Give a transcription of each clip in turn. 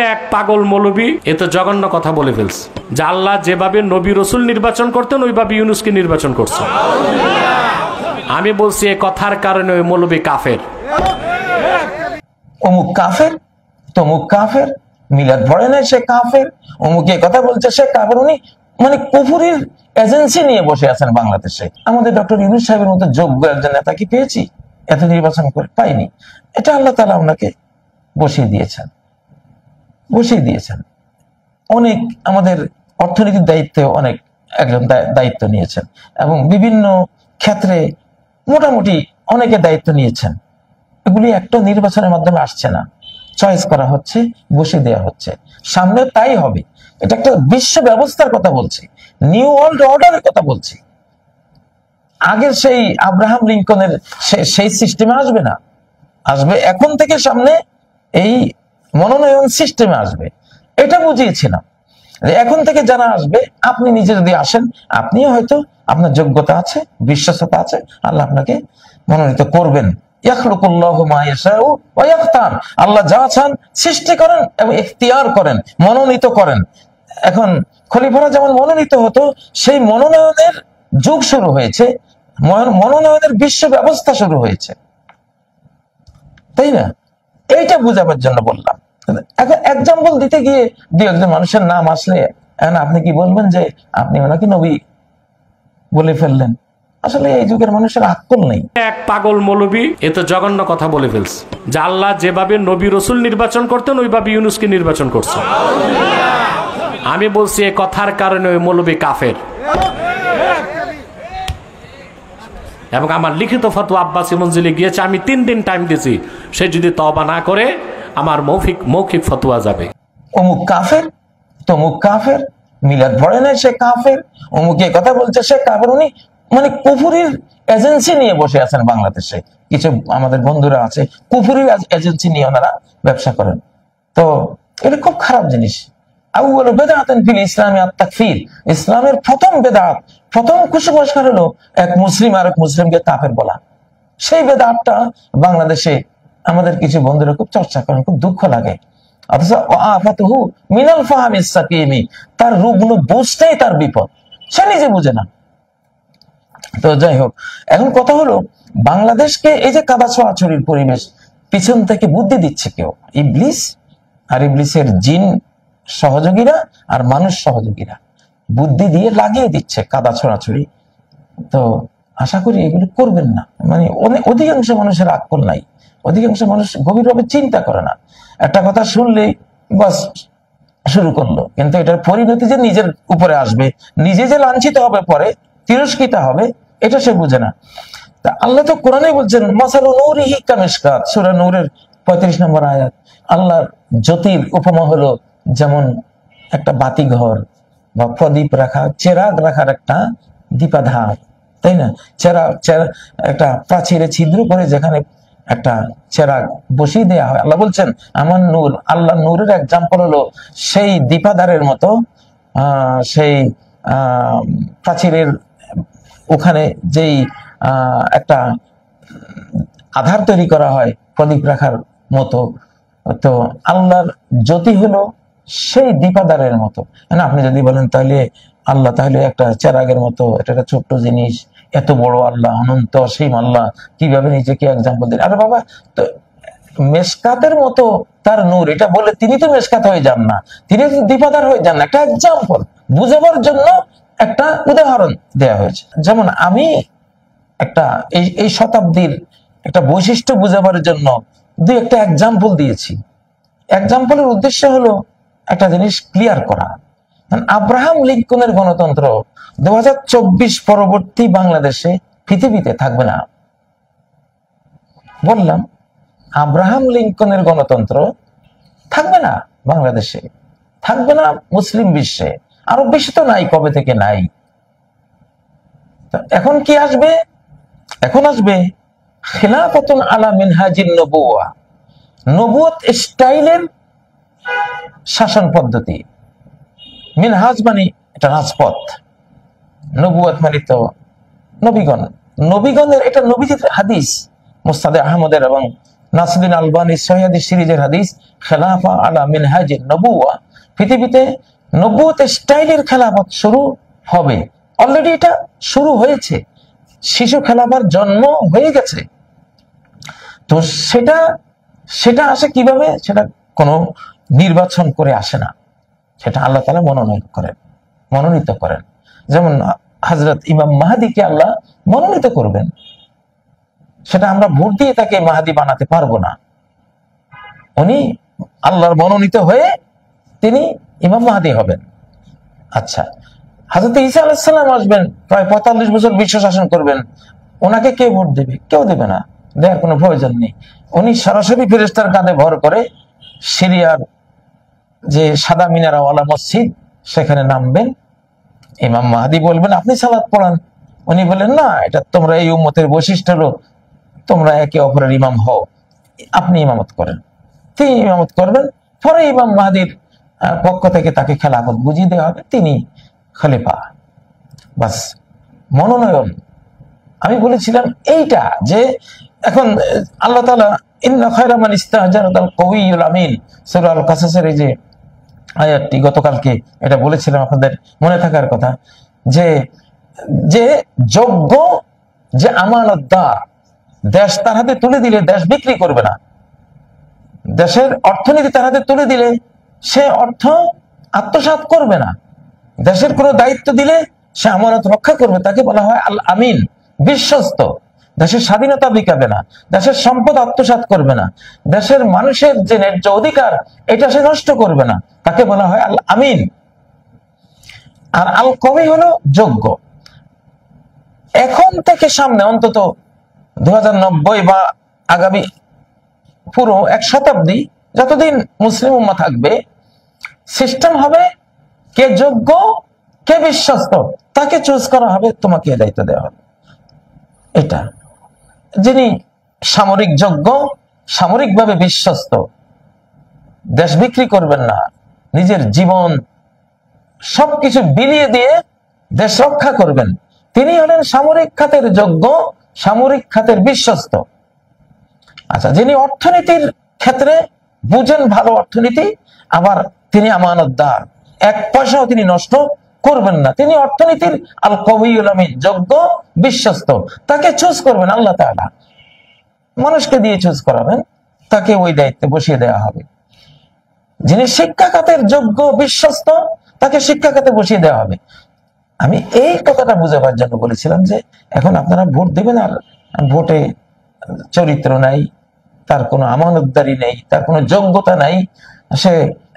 এক পাগল মৌলবী এত জঘন্য কথা বলে ফেলছে যে আল্লাহ যেভাবে নবী রসুল নির্বাচন করতেন ওইভাবে ইউনূসকে নির্বাচন করছে। আমি বলছি এই কথার কারণে ওই মৌলবী কাফের। অমুক কাফের, তমুক কাফের, মিলাদ পড়ে না সে কাফের, অমুক এ কথা বলছে সে কাফের। উনি মানে কুফুরির এজেন্সি নিয়ে বসে আছেন বাংলাদেশে। আমাদের ডক্টর ইউনূস সাহেবের মতো যোগ্য একজন নেতা কি পেয়েছি? এত নির্বাচন করে পাইনি। এটা আল্লাহ তাআলা ওনাকে বসিয়ে দিয়েছেন। অনেক আমাদের অর্থনীতির দায়িত্বে অনেক একজন দায়িত্ব নিয়েছেন এবং বিভিন্ন ক্ষেত্রে মোটামুটি অনেকে দায়িত্ব নিয়েছেন। এগুলি একটা নির্বাচনের মাধ্যমে আসছে না, চয়েস করা হচ্ছে, বসে দেওয়া হচ্ছে। সামনে তাই হবে। এটা একটা বিশ্ব ব্যবস্থার কথা বলছি, নিউ ওয়ার্ল্ড অর্ডারের কথা বলছি। আগের সেই আব্রাহাম লিঙ্কনের সেই সিস্টেমে আসবে না, আসবে এখন থেকে সামনে এই মনোনয়ন সিস্টেমে আসবে। এটা বুঝিয়েছিলাম এখন থেকে যারা আসবে, আপনি নিজে যদি আসেন, আপনিও হয়তো আপনার যোগ্যতা আছে, বিশ্বস্ততা আছে, আল্লাহ আপনাকে মনোনীত করবেন। আল্লাহ যা চান সৃষ্টি করেন এবং ইখতিয়ার করেন, মনোনীত করেন। এখন খলিফারা যেমন মনোনীত হতো, সেই মনোনয়নের যুগ শুরু হয়েছে, মনোনয়নের বিশ্ব ব্যবস্থা শুরু হয়েছে, তাই না? এইটা বুঝাবার জন্য বললাম। এখন এক্সাম্পল দিতে গিয়ে দু একজন মানুষের নাম আসলে এখন আপনি কি বলবেন যে আপনি ওনাকে নবী বলে ফেললেন? আসলে এই যুগের মানুষের আকল নেই। এক পাগল মৌলবী এত জঘন্য কথা বলে ফেলছে যে আল্লাহ যেভাবে নবী রসুল নির্বাচন করতেন ওইভাবে ইউনূসকে নির্বাচন করছে। আমি বলছি এই কথার কারণে ওই মৌলবী কাফের। এবং আমার লিখিত ফতোয়া আব্বাসী মঞ্জিলে গিয়েছে, আমি 3 দিন টাইম দিয়েছি, সে যদি তওবা না করে আমার মৌখিক ফতোয়া যাবে। অমুক কাফের, তমুক কাফের, মিলাদ পড়ে না সে কাফের, অমুক এ কথা বলছে সে কাফের। উনি মানে কুফুরির এজেন্সি নিয়ে বসে আছেন বাংলাদেশে। কিছু আমাদের বন্ধুরা আছে, কুফুরির এজেন্সি নিয়ে ওনারা ব্যবসা করেন। তো এটা খুব খারাপ জিনিস। আউয়ালু বিদআতিন ফিল ইসলামি আত-তাকফির। ইসলামের প্রথম বেদাত, প্রথম কুসংস্কার হলো এক মুসলিম আর এক মুসলিমকে কাফের বলা। সেই বেদাতটা বাংলাদেশে আমাদের কিছু বন্ধুরা খুব চর্চা করেন, খুব দুঃখ লাগে। অথচ আফাতুহু মিনাল ফাহামিস সাকিমি, তার রুগ্ন বুঝতেই তার বিপদ, সে নিজে বুঝে না। তো যাই হোক, এখন কথা হলো বাংলাদেশকে এই যে কাদা ছোঁয়াছড়ির পরিবেশ, পিছন থেকে বুদ্ধি দিচ্ছে কেউ, ইবলিস আর ইবলিসের জিন সহযোগীরা আর মানুষ সহযোগীরা বুদ্ধি দিয়ে লাগিয়ে দিচ্ছে কাদা ছড়াছড়ি। তো আশা করি এগুলো করবেন না। মানে অধিকাংশ মানুষের আকল নাই, অধিকাংশ মানুষ গভীরভাবে চিন্তা করে না। একটা কথা শুনলেই বাস শুরু করলো, কিন্তু এটার পরিণতি যে নিজের উপরে আসবে, নিজে যে লাঞ্ছিত হবে, পরে তিরস্কৃত হবে, এটা সে বুঝে না। তা আল্লাহ তো কোরআনে বলছেন মাসালু নূরিহি কামিশকাত, সূরা নূরের 35 নম্বর আয়াত। আল্লাহর জ্যোতির উপমা হলো যেমন একটা বাতি ঘর বা প্রদীপ রাখা, চেরাগ রাখার একটা দীপাধার, তাই না? একটা প্রাচীরে ছিদ্র করে যেখানে একটা চেরাগ বসিয়ে দেওয়া হয়। আল্লাহ বলছেন আমার নূর, আল্লাহ নূরের এক্সাম্পল হলো সেই দীপাধারের মতো। সেই প্রাচীরের ওখানে যেই একটা আধার তৈরি করা হয় প্রদীপ রাখার মতো, তো আল্লাহর জ্যোতি হলো সেই দীপাধারের মতো। আপনি যদি বলেন তাহলে আল্লাহ তাহলে একটা চেরাগের মতো, এটা একটা ছোট্ট জিনিস, এত বড় আল্লাহ, অনন্ত অসীম আল্লাহ, কিভাবে নিজেকে এক্সাম্পল দিন? আরে বাবা, তো মেশকাতের মতো তার নূর, এটা বলে তিনি তো মেশকাত হয়ে যান না, তিনি তো দীপাধার হয়ে যান না। একটা এক্সাম্পল বুঝাবার জন্য একটা উদাহরণ দেয়া হয়েছে। যেমন আমি একটা এই শতাব্দীর একটা বৈশিষ্ট্য বুঝাবার জন্য দুই একটা এক্সাম্পল দিয়েছি। এক্সাম্পলের উদ্দেশ্য হলো একটা জিনিস ক্লিয়ার করা। আব্রাহাম লিঙ্কনের গণতন্ত্র 2024 পরবর্তী বাংলাদেশে পৃথিবীতে থাকবে না। বললাম আব্রাহাম লিঙ্কনের গণতন্ত্র থাকবে না বাংলাদেশে, থাকবে না মুসলিম বিশ্বে, আরব বিশ্বে তো নাই, কবে থেকে নাই। এখন কি আসবে? এখন আসবে খিলাফাতুন আলা মিনহাজিন নবুওয়া, নবুয়ত স্টাইলের শাসন পদ্ধতি। মিনহাজ মানে এটা রাজপথ, নবুয়ত মানে তো নবীগণ, নবীগণের এটা নবীজির হাদিস মুস্তাদে আহমদের এবং নাসরুদ্দিন আলবানী সহিহ সিরিজের হাদিস, খেলাফা আলা মিনহাজিন নবুওয়া, পৃথিবীতে নবুয়তের স্টাইলের খেলাফত শুরু হবে। অলরেডি এটা শুরু হয়েছে, শিশু খেলাফার জন্ম হয়ে গেছে। তো সেটা আসে কিভাবে? সেটা কোনো নির্বাচন করে আসে না, সেটা আল্লাহ তাআলা মনোনীত করেন। যেমন হযরত ইমাম মাহদিকে আল্লাহ মনোনীত করবেন, সেটা আমরা ভোট দিয়ে তাকে মাহদি বানাতে পারবো না। উনি আল্লাহর মনোনীত হয়ে তিনি ইমাম মাহদি হবেন। আচ্ছা, হযরত ঈসা আলাইহিস সালাম আসবেন, প্রায় 45 বছর বিশ্ব শাসন করবেন। ওনাকে কে ভোট দেবে? কেউ দেবে না, দেওয়ার কোনো প্রয়োজন নেই। উনি সরাসরি ফেরেশতার কাঁধে ভর করে সিরিয়ার যে সাদা মিনারাওয়ালা মসজিদ সেখানে নামবেন। ইমাম মাহদি বলবেন আপনি সালাত পড়ান। উনি বলেন না, এটা তোমরা এই উম্মতের বৈশিষ্ট্য হলো তোমরা একে অপরের ইমাম হও, আপনি ইমামত করেন। তিনি ইমামত করবেন, পরে ইমাম মাহদির পক্ষ থেকে তাকে খেলাফত বুঝিয়ে দেওয়া হবে, তিনি খলিফা। বাস, মনোনয়ন। আমি বলেছিলাম এইটা, যে এখন আল্লাহ তাআলা ইন্না খায়রা মান ইস্তাজারাল কওয়িয়ুল আমিন, সূরা আল কাসাসের এই যে আয়াতটি, গতকালকে এটা বলেছিলাম, আপনাদের মনে থাকার কথা, যে যোগ্য, যে আমানতদার, দেশ তার হাতে তুলে দিলে দেশ বিক্রি করবে না, দেশের অর্থনীতি তার হাতে তুলে দিলে সে অর্থ আত্মসাৎ করবে না, দেশের কোনো দায়িত্ব দিলে সে আমানত রক্ষা করবে, তাকে বলা হয় আল আমিন, বিশ্বস্ত। দেশের স্বাধীনতা বিকাবে না, দেশের সম্পদ আত্মসাৎ করবে না, দেশের মানুষের যে ন্যায্য অধিকার এটা সে নষ্ট করবে না, তাকে বলা হয় আল আমিন। আর আল কওয়ি হলো যোগ্য। এখন থেকে সামনে অন্তত 2090 বা আগামী পুরো 1 শতাব্দী, যতদিন মুসলিম উম্মাহ থাকবে, সিস্টেম হবে কে যোগ্য, কে বিশ্বস্ত, তাকে চুজ করা হবে, তোমাকে দায়িত্ব দেওয়া হবে। এটা যিনি সামরিক যোগ্য, সামরিকভাবে বিশ্বস্ত, দেশ বিক্রি করবেন না, নিজের জীবন সবকিছু বিলিয়ে দিয়ে দেশ রক্ষা করবেন, তিনি হলেন সামরিক খাতের যোগ্য, সামরিক খাতের বিশ্বস্ত। আচ্ছা, যিনি অর্থনীতির ক্ষেত্রে বুঝেন ভালো অর্থনীতি, আবার তিনি আমানতদার, 1 পয়সাও তিনি নষ্ট করবেন না, তিনি অর্থনীতির আল কওয়িউল আমিন, যোগ্য বিশ্বস্ত, তাকে চুজ করবেন আল্লাহ তাআলা, মানুষকে দিয়ে চুজ করাবেন, তাকে ওই দায়িত্বে বসিয়ে দেওয়া হবে। যিনি শিক্ষা খাতের যোগ্য বিশ্বস্ত, তাকে শিক্ষা খাতে বসিয়ে দেওয়া হবে। আমি এই কথাটা বুঝাবার জন্য বলেছিলাম যে এখন আপনারা ভোট দেবেন, আর ভোটে চরিত্র নাই, তার কোনো আমানতদারি নেই, তার কোনো যোগ্যতা নাই, সে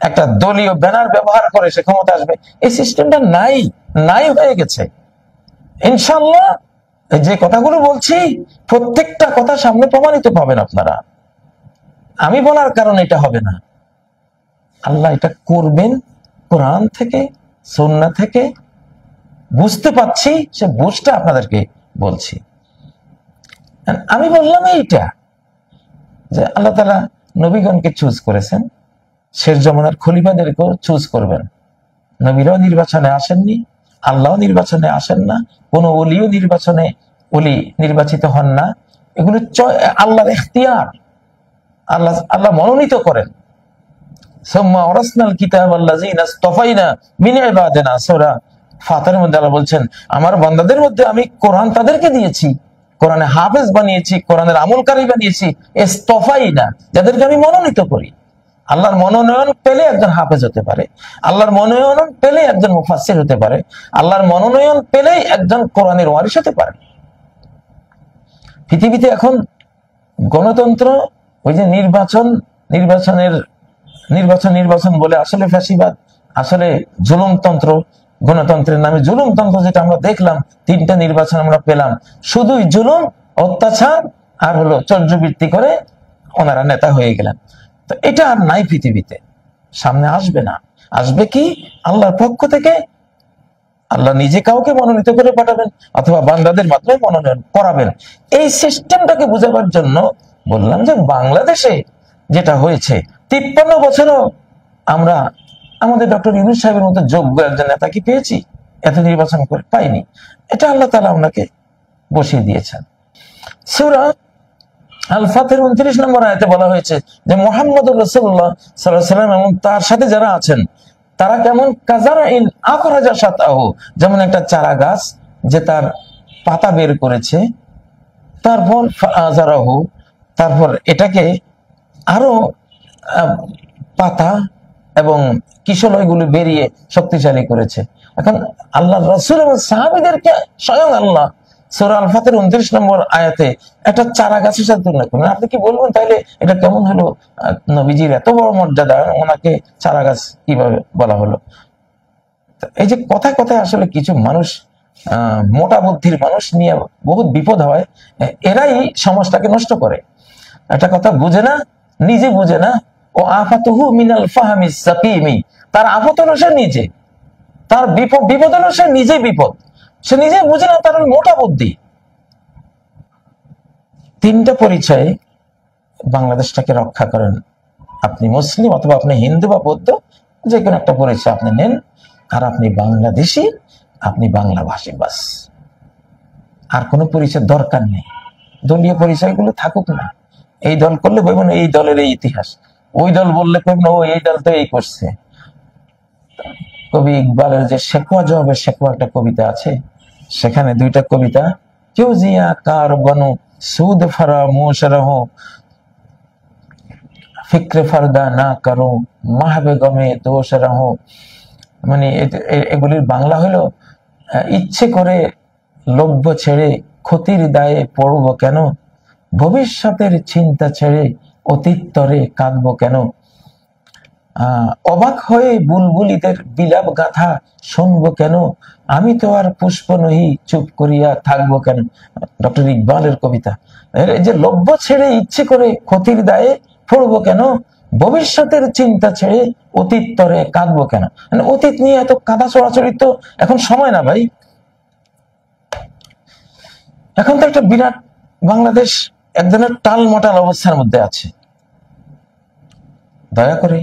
একটা দলীয় ব্যানার ব্যবহার করে সে ক্ষমতা আসবে, এই সিস্টেমটা নাই হয়ে গেছে। ইনশাআল্লাহ যে কথাগুলো বলছি প্রত্যেকটা কথা সামনে প্রমাণিত পাবেন আপনারা। আমি বলার কারণে এটা হবে না, আল্লাহ এটা করবেন। কোরআন থেকে, সুন্নাহ থেকে বুঝতে পাচ্ছি, সে বুঝটা আপনাদেরকে বলছি। আমি বললাম এইটা যে আল্লাহ তাআলা নবীগণকে চুজ করেছেন, শেষ জমানার খলিফাদেরকেও চুজ করবেন। নবীরাও নির্বাচনে আসেননি, আল্লাহ নির্বাচনে আসেন না, কোন ওলিও ওলি নির্বাচিত হন না, এগুলো আল্লাহর ইখতিয়ার, আল্লাহ মনোনীত করেন। সুম্মা ওরাসনাল কিতাব আল্লাযিনা ইসতাফাইনা মিন ইবাদিনা, সূরা ফাতিরের মধ্যে আল্লাহ বলছেন আমার বান্দাদের মধ্যে আমি কোরআন তাদেরকে দিয়েছি, কোরআনে হাফেজ বানিয়েছি, কোরআনের আমলকারী বানিয়েছি, ইসতাফাইনা, যাদেরকে আমি মনোনীত করি। আল্লাহর মনোনয়ন পেলে একজন হাফেজ হতে পারে, আল্লাহর মনোনয়ন পেলে একজন মুফাসসির হতে পারে, আল্লাহর মনোনয়ন পেলেই একজন কোরআনের ওয়ারিস হতে পারে। পৃথিবীতে এখন গণতন্ত্র, ওই যে নির্বাচন বলে আসলে ফ্যাসিবাদ, আসলে জুলুমতন্ত্র, গণতন্ত্রের নামে জুলুমতন্ত্র, যেটা আমরা দেখলাম 3টা নির্বাচন আমরা পেলাম, শুধুই জুলুম, অত্যাচার আর হলো চর্যবৃত্তি করে ওনারা নেতা হয়ে গেলেন। তো এটা আর নাই পৃথিবীতে, সামনে আসবে না। আসবে কি? আল্লাহর পক্ষ থেকে আল্লাহ নিজে কাউকে মনোনীত করে পাঠাবেন, অথবা বান্দাদের মাধ্যমে মনোনয়ন করাবেন। এই সিস্টেমটাকে বোঝাবার জন্য বললাম যে বাংলাদেশে যেটা হয়েছে, 53 বছরও আমরা আমাদের ডক্টর ইউনূস সাহেবের মতো যোগ্য একজন নেতা কি পেয়েছি? এত নির্বাচন করে পাইনি। এটা আল্লাহ তাআলা ওনাকে বসিয়ে দিয়েছেন। সূরা আল ফাতির 29 নম্বর আয়াতে বলা হয়েছে যে মুহাম্মদুর রাসূলুল্লাহ সাল্লাল্লাহু আলাইহি ওয়াসাল্লাম এবং তার সাথে যারা আছেন তারা কেমন কাজারাইন আখরাজা শাতাহু, যেমন একটা চারা গাছ যে তার পাতা বের করেছে, তারপর ফাআযারাহু, তারপর এটাকে আরো পাতা এবং কিশলয়গুলো বেরিয়ে শক্তিশালী করেছে। এখন আল্লাহ রাসূল এবং সাহাবীদেরকে স্বয়ং আল্লাহ সূরা আল ফাতির 29 নম্বর আয়াতে একটা চারা গাছের সাথে তুলনা করেন। আপনি কি বলবেন তাইলে এটা কেমন হলো? নবীজির এত বড় মর্যাদা, ওনাকে চারা গাছ কিভাবে বলা হলো? এই যে কথায় কথায় আসলে কিছু মানুষ মোটা বুদ্ধির মানুষ নিয়ে বহুত বিপদ হয়, এরাই সমাজটাকে নষ্ট করে। একটা কথা বুঝে না, নিজে বুঝে না। ও আফাতুহু মিনাল ফাহমিস সাকিমি, তার আফত হলো সে নিজে, তার বিপদ হলো সে নিজে বিপদ, সে নিজে বুঝে না, তার মোটা বুদ্ধি। তিনটা পরিচয়ে বাংলাদেশটাকে রক্ষা করেন। আপনি মুসলিম অথবা আপনি হিন্দু বা বৌদ্ধ, যে কোনো একটা পরিচয় আপনি নেন, আর আপনি বাংলাদেশি, আপনি বাংলাভাষী, বাস। আর কোনো পরিচয় দরকার নেই। দলীয় পরিচয়গুলো থাকুক না। এই দল করলে বলবেন এই দলের এই ইতিহাস, ওই দল বললে বলবেন ও এই দল তো এই করছে। কবি ইকবালের যে শেকওয়া জবাবে শেকওয়া একটা কবিতা আছে, সেখানে দুইটা কবিতা, কেউ জিয়া কার বনু সুদ ফারামোশ রহো, ফিক্রে ফারদা না করো, মাহবে গমে দোষ রহো। মানে এগুলির বাংলা হলো, ইচ্ছে করে লভ্য ছেড়ে ক্ষতির দায়ে পড়ব কেন, ভবিষ্যতের চিন্তা ছেড়ে অতীত তরে কাঁদবো কেন, অবাক হয়ে বুলবুলিদের বিলাপ গাথা শুনবো কেন, আমি তো আর পুষ্প নহি চুপ করিয়া থাকবো কেন। ডক্টর ইকবালের কবিতা। এই যে লভ্য ছেড়ে ইচ্ছে করে ক্ষতির দায়ে পড়বো কেন, ভবিষ্যতের চিন্তা ছেড়ে অতীত তরে কাঁদবো কেন। মানে অতীত নিয়ে এত কাঁদা ছড়াছড়ি তো এখন সময় না ভাই। এখন তো একটা বিরাট বাংলাদেশ এক ধরনের টালমাটাল অবস্থার মধ্যে আছে। দয়া করে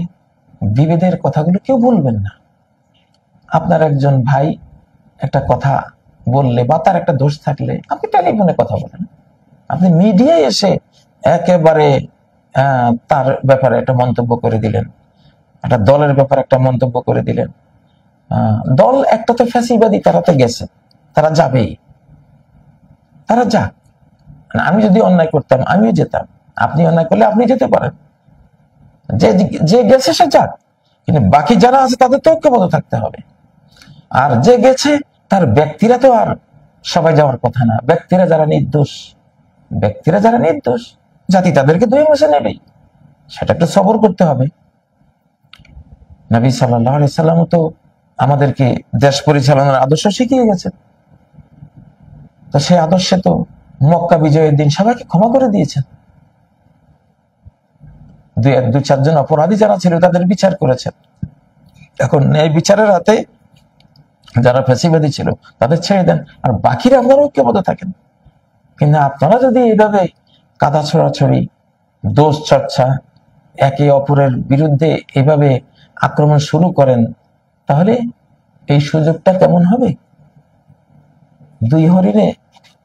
বিভেদের কথাগুলো কেউ বলবেন না। আপনার একজন ভাই একটা কথা বললে বা তার একটা দোষ থাকলে আপনি টেলিফোনে কথা বলেন। আপনি মিডিয়ায় এসে একেবারে তার ব্যাপারে একটা মন্তব্য করে দিলেন, একটা দলের ব্যাপারে একটা মন্তব্য করে দিলেন। দল একটা তো ফ্যাসিবাদী, তারা তো গেছে, তারা যাবেই, তারা যাক। আমি যদি অন্যায় করতাম আমিও যেতাম, আপনি অন্যায় করলে আপনি যেতে পারেন, যে গেছে সে যাক। কিন্তু বাকি যারা আছে তাদের তো ঐক্যবদ্ধ থাকতে হবে। আর যে গেছে তার ব্যক্তিরা তো আর সবাই যাওয়ার কথা না। ব্যক্তিরা যারা নির্দোষ, জাতি তাদেরকে 2 মাসে নেবেই, সেটা একটু সবর করতে হবে। নবী সাল্লাল্লাহু আলাইহি সাল্লাম তো আমাদেরকে দেশ পরিচালনার আদর্শ শিখিয়ে গেছেন। তো সেই আদর্শে তো মক্কা বিজয়ের দিন সবাইকে ক্ষমা করে দিয়েছেন। 2-4 জন অপরাধী যারা ছিল তাদের বিচার করেছেন। এখন এই বিচারের হাতে যারা ফ্যাসিবাদী ছিল তাদের ছেড়ে দেন, আর বাকিরা আপনারা ঐক্যবদ্ধ থাকেন। কিন্তু আপনারা যদি এইভাবে কাদা ছড়াছড়ি, দোষ চর্চা, একে অপরের বিরুদ্ধে এভাবে আক্রমণ শুরু করেন, তাহলে এই সুযোগটা কেমন হবে? 2 হরিণে,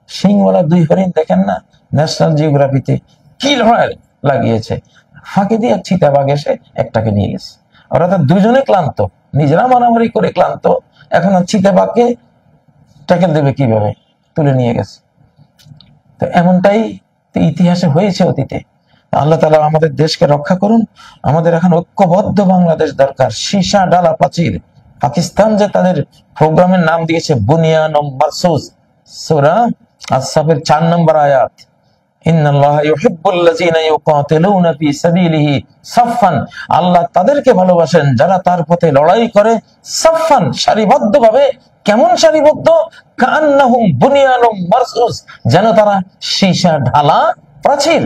সিংওয়ালা 2 হরিণ দেখেন না ন্যাশনাল জিওগ্রাফিতে, কি লড়াই লাগিয়েছে, ফাঁকে দিয়ে চিতাবাঘ এসে একটাকে নিয়ে গেছে। ওরা তো দুজনে ক্লান্ত, নিজেরা মারামারি করে ক্লান্ত, এখন চিতাবাঘকে ট্যাকেল দেবে কিভাবে, তুলে নিয়ে গেছে। তো এমনটাই ইতিহাসে হয়েছে অতীতে। আল্লাহ তাআলা আমাদের দেশকে রক্ষা করুন। আমাদের এখন ঐক্যবদ্ধ বাংলাদেশ দরকার। সীসা ডালা প্রাচীর। পাকিস্তান যে তাদের প্রোগ্রামের নাম দিয়েছে বুনিয়ানুম মারসুস, সূরা আস-সাফের 4 নম্বর আয়াত, ইন্নাল্লাহা ইউহিব্বুল্লাযীনা ইউকাতিলুনা ফী সাবিলিহি সাফফান, আল্লাহ তাদেরকে ভালোবাসেন যারা তার পথে লড়াই করে, সাফফান সারিবদ্ধভাবে। কেমন সারিবদ্ধ? কান্নাহুম বুনিয়ানুম মারসুস, যেন তারা সীসা ঢালা প্রাচীর।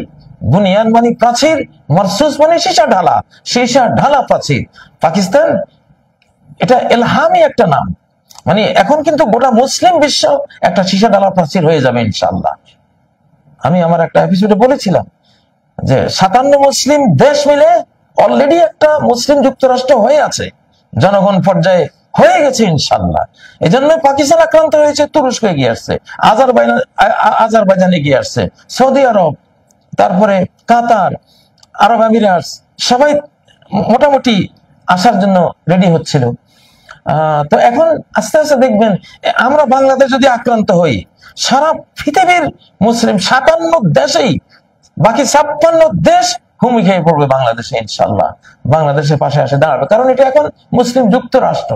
বুনিয়ান মানে প্রাচীর, মারসুস মানে সীসা ঢালা, সীসা ঢালা প্রাচীর। পাকিস্তান এটা ইলহামি একটা নাম, মানে এখন কিন্তু গোটা মুসলিম বিশ্ব একটা সীসা ঢালা প্রাচীর হয়ে যাবে ইনশাআল্লাহ। আমি আমার একটা এপিসোডে বলেছিলাম যে 57 মুসলিম দেশ মিলে অলরেডি একটা মুসলিম যুক্তরাষ্ট্র হয়ে আছে, জনগণ পর্যায়ে হয়ে গেছে ইনশাআল্লাহ। এই জন্য পাকিস্তান আক্রান্ত হয়েছে, তুরস্ক এগিয়ে আসছে, আজারবাইজান এগিয়ে আসছে, সৌদি আরব, তারপরে কাতার, আরব আমিরাটস, সবাই মোটামুটি আসার জন্য রেডি হচ্ছিল। তো এখন আস্তে আস্তে দেখবেন আমরা বাংলাদেশ যদি আক্রান্ত হই, সারা পৃথিবীর মুসলিম 57 দেশেই বাকি 56 দেশ হুমকি খেয়ে পড়বে বাংলাদেশে, ইনশাল্লাহ বাংলাদেশের পাশে আসে দাঁড়াবে। কারণ এটা এখন মুসলিম যুক্তরাষ্ট্র,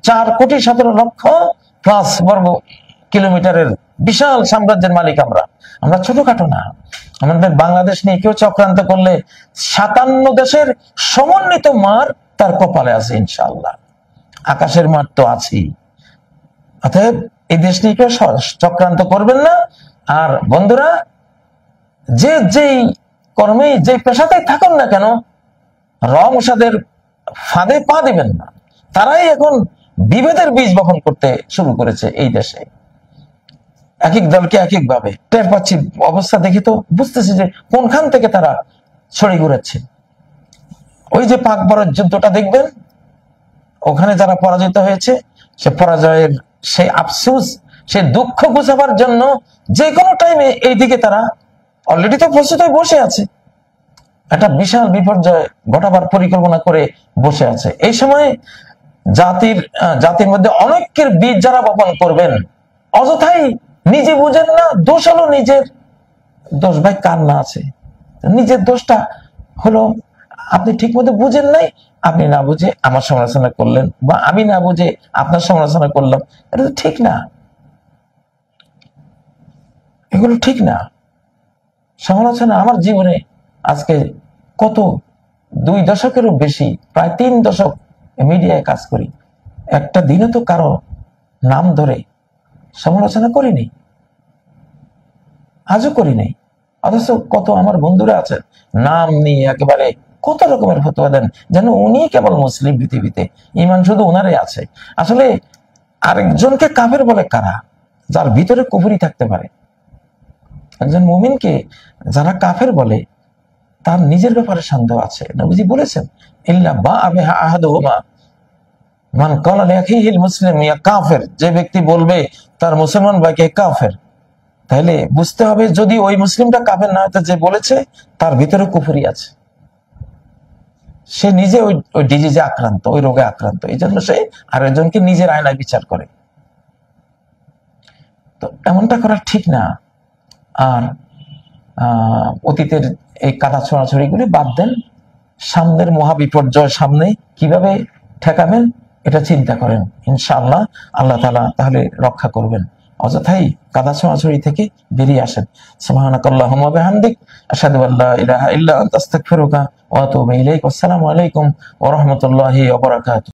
4,17,00,000+ বর্গ কিলোমিটারের বিশাল সাম্রাজ্যের মালিক আমরা। আমরা ছোটখাটো না। আমাদের বাংলাদেশ নিয়ে কেউ চক্রান্ত করলে 57 দেশের সমন্বিত মার তার কপালে আছে ইনশাল্লাহ। আকাশের মার তো আছেই। অতএব এই দেশ নিয়ে কেউ চক্রান্ত করবেন না। আর বন্ধুরা, যেই কর্মে যে পেশাতে থাকুন না কেন, রমসাদের ফাঁদে পা দিবেন না। তারাই এখন বিভেদের বীজ বপন করতে শুরু করেছে এই দেশে। এক এক দলকে এক এক ভাবে টের পাচ্ছি, অবস্থা দেখি তো বুঝতেছি যে কোনখান থেকে তারা ছড়ি ঘুরাচ্ছে। ওই যে পাক ভারত যুদ্ধটা দেখবেন, ওখানে যারা পরাজিত হয়েছে, সে পরাজয়ের সেই আফসোস, সে দুঃখ ঘুচাবার জন্য যে কোনো টাইমে এইদিকে তারা অলরেডি তো প্রস্তুত হয়ে বসে আছে, একটা বিশাল বিপর্যয় ঘটাবার পরিকল্পনা করে বসে আছে। এই সময় জাতির মধ্যে অনেকের বীজ যারা বপন করবেন, অযথাই নিজে বুঝেন না, দোষ হলো নিজের। দোষ ভাই কার না আছে? নিজের দোষটা হলো আপনি ঠিক মতো বুঝেন নাই, আপনি না বুঝে আমার সমালোচনা করলেন, বা আমি না বুঝে আপনার সমালোচনা করলাম। এটা তো ঠিক না, এগুলো ঠিক না। সমালোচনা আমার জীবনে আজকে কত 2 দশকেরও বেশি, প্রায় 3 দশক মিডিয়ায় কাজ করি, একটা দিনও তো কারো নাম ধরে সমালোচনা করিনি, আজও করি নাই। অথচ কত আমার বন্ধুরা আছেন নাম নিয়ে একেবারে কত রকমের ফতোয়া দেন, যেন উনি কেবল মুসলিম পৃথিবীতে, ঈমান শুধু ওনারে আছে। আসলে আরেকজনকে কাফের বলে কারা? যার ভিতরে কুফরি থাকতে পারে। একজন মুমিনকে যারা কাফের বলে, তার নিজের ব্যাপারে সন্দেহ আছে। নবীজি বলেছেন, ইল্লা বাআবিহা আহাদুহুমা মান ক্বালা লিআখিহিল মুসলিম ইয়া কাফির, যে ব্যক্তি বলবে তার মুসলমান ভাইকে কাফের, তাহলে বুঝতে হবে যদি ওই মুসলিমটা কাফের না হতে যে বলেছে, তার ভিতরে কুফরি আছে, সে নিজে ওই ডিজিজে আক্রান্ত, ওই রোগে আক্রান্ত। এই জন্য সে আরেকজনকে নিজের আয়নায় বিচার করে। তো এমনটা করা ঠিক না। আর অতীতের এই কাদা ছড়াছড়ি গুলি বাদ দেন, সামনের মহাবিপর্যয় সামনে কিভাবে ঠেকাবেন এটা চিন্তা করেন। ইনশাআল্লাহ আল্লাহ তাআলা তাহলে রক্ষা করবেন। অযথাই কাদা ছড়াছড়ি থেকে বেরিয়ে আসেন। সুবহানাকাল্লাহুম্মা ওয়া বিহামদিক, আশহাদু আল্লা ইলাহা ইল্লা আনতা, আস্তাগফিরুকা ওয়া আতুবু ইলাইক। আসসালামু আলাইকুম ওয়া রাহমাতুল্লাহি ওয়া বারাকাতুহু।